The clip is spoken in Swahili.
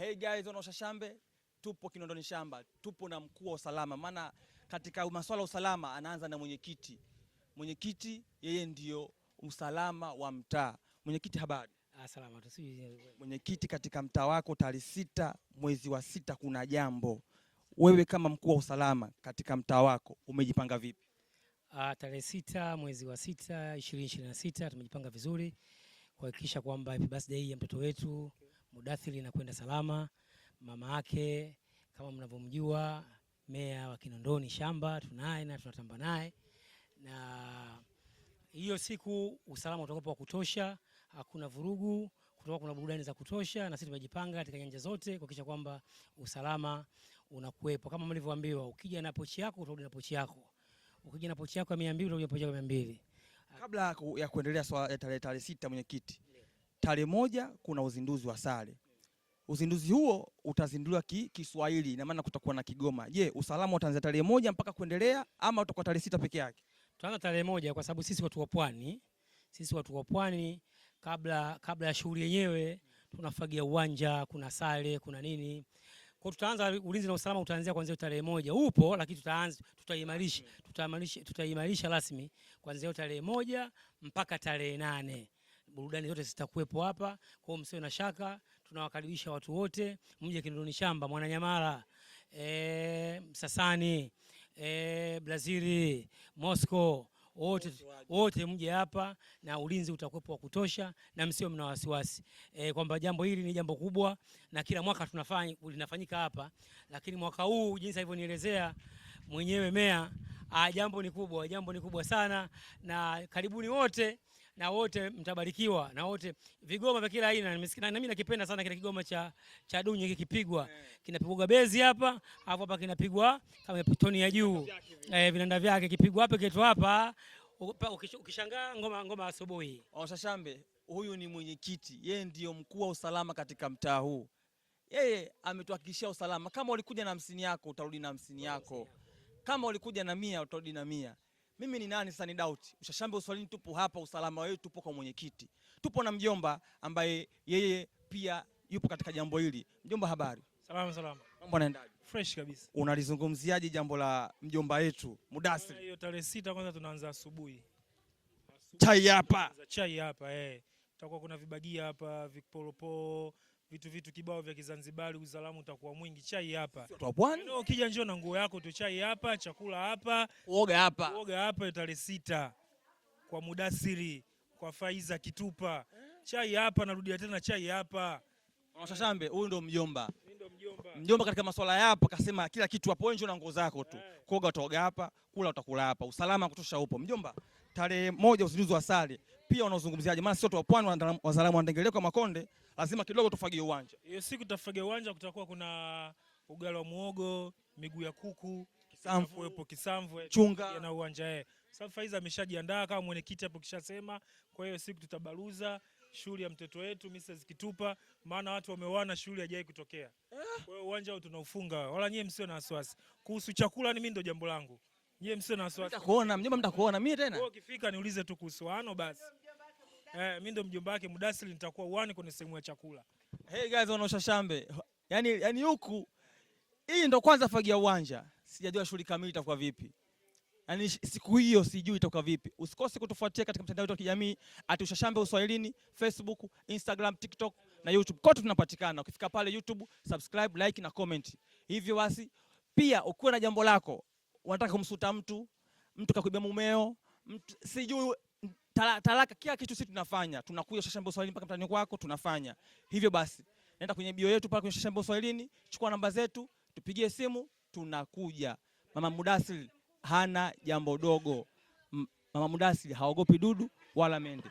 Hey guys, wana Ushashambe, tupo Kinondoni Shamba, tupo na mkuu wa usalama. Maana katika masuala ya usalama anaanza na mwenyekiti. Mwenyekiti yeye ndio usalama wa mtaa. Mwenyekiti, habari? Salama tu. Mwenyekiti, katika mtaa wako tarehe 6 mwezi wa 6 kuna jambo. Wewe kama mkuu wa usalama katika mtaa wako umejipanga vipi? Tarehe 6 mwezi wa 6 2026 tumejipanga vizuri kuhakikisha kwamba happy birthday ya mtoto wetu Mudathiri inakwenda salama. Mama yake kama mnavyomjua, meya wa Kinondoni Shamba, tunaye na tunatamba naye, na hiyo siku usalama utakuwa wa kutosha, hakuna vurugu, kutakuwa kuna burudani za kutosha, na sisi tumejipanga katika nyanja zote kuhakikisha kwamba usalama unakuwepo. Kama mlivyoambiwa, ukija na pochi yako utarudi na pochi yako, ukija na pochi yako ya 200 utarudi na pochi yako ya 200. Kabla ya kuendelea swala tarehe 6 mwenyekiti, tarehe 1 kuna uzinduzi wa sare. Uzinduzi huo utazinduliwa Kiswahili, na maana kutakuwa na Kigoma. Je, usalama utaanza tarehe 1 mpaka kuendelea ama utakuwa tarehe 6 peke yake? Tutaanza tarehe 1 kwa sababu sisi watu wa Pwani, kabla ya shughuli yenyewe tunafagia uwanja, kuna sare, kuna nini. Kwa tutaanza ulinzi na usalama utaanzia kuanzia tarehe 1. Upo, lakini tutaimarisha rasmi kuanzia tarehe 1 mpaka tarehe 8. Burudani zote zitakuwepo hapa, kwa hiyo msio na shaka. Tunawakaribisha watu wote mje Kinondoni Shamba, Mwananyamala, Msasani, Brazili, Moscow, wote mje hapa na ulinzi utakuwepo wa kutosha, na msio mna wasiwasi kwamba jambo hili ni jambo kubwa na kila mwaka linafanyika hapa, lakini mwaka huu jinsi alivyonielezea mwenyewe meya, jambo ni kubwa sana, na karibuni wote na wote mtabarikiwa, na wote vigoma vya kila aina. Na mimi nakipenda sana kile kigoma cha dunyo kikipigwa, kinapigwa bezi hapa, alafu hapa kinapigwa kama toni ya juu, vinanda vyake kipigwa hapa kitu hapa, ukishangaa ngoma asubuhi. Ushashambe, huyu ni mwenyekiti, yeye ndio mkuu wa usalama katika mtaa huu. Yeye ametuhakikishia usalama. Kama ulikuja na 50 yako utarudi na 50 yako, kama ulikuja na 100 utarudi na 100. Mimi ni nani sasa, ni doubt. Ushashambe uswalini, tupo hapa, usalama wetu tupo kwa mwenyekiti. Tupo na mjomba ambaye yeye pia yupo katika jambo hili. Mjomba, habari? Salama. Mambo yanaendaje? Fresh kabisa. Unalizungumziaje jambo la mjomba wetu Mudathiri? Hiyo tarehe 6 kwanza tunaanza asubuhi. Chai hapa. Tutakuwa kuna vibagia hapa, vikpolopo, vitu kibao vya Kizanzibari, uzalamu utakuwa mwingi. Chai hapa. Watu wa Pwani? Ukija njoo na nguo yako tu, chai hapa, chakula hapa, uoga hapa. Tarehe 6 kwa Mudathiri, kwa Faiza Kitupa. Chai hapa, narudia tena, chai hapa. Ushashambe, huyu ndo mjomba. Mjomba katika masuala yapo kasema kila kitu hapo, wewe njoo na nguo zako tu. Kuoga utaoga hapa, kula utakula hapa. Usalama kutosha upo. Mjomba, tarehe 1 uzinduzi wa sare. Pia unaozungumziaje? Maana sio tu wa Pwani, wazalamu waendelee kwa Makonde, lazima kidogo tufagie uwanja. Hiyo siku tutafagia uwanja, kutakuwa kuna ugali wa muogo, miguu ya kuku, kisamvu, chunga na uwanja Sasa Faiza ameshajiandaa kama mwenyekiti hapo kishasema. Kwa hiyo siku tutabaruza shughuli ya mtoto wetu Mrs. Kitupa, maana watu wamewana, shughuli haijai kutokea. Kwa hiyo uwanja tunaufunga. Wala nyie msio na wasiwasi. Kuhusu chakula ni mimi ndo jambo langu. Nyie msio na wasiwasi. Mtakuona mjomba, mtakuona mimi tena. Wewe ukifika niulize tu kuhusu ano basi. Mimi ndo mjomba wake Mudathiri, nitakuwa uani kwenye sehemu ya chakula. Hey guys, wana Ushashambe. Yaani huku hii ndo kwanza fagia uwanja. Sijajua shughuli kamili itakuwa vipi. Yaani siku hiyo sijui itakuwa vipi. Usikose kutufuatia katika mitandao yetu ya kijamii @Ushashambe Uswahilini, Facebook, Instagram, TikTok na YouTube. Kote tunapatikana. Ukifika pale YouTube, subscribe, like na comment. Hivyo basi, pia ukiwa na jambo lako, unataka kumsuta mtu kakuibia mumeo, sijui talaka, kila kitu sisi tunafanya. Tunakuja Ushashambe Uswahilini mpaka mtani kwako tunafanya. Hivyo basi, nenda kwenye bio yetu pale kwenye Ushashambe Uswahilini, chukua namba zetu, tupigie simu, tunakuja. Mama Mudathiri hana jambo dogo. Mama Mudathiri haogopi dudu wala mende.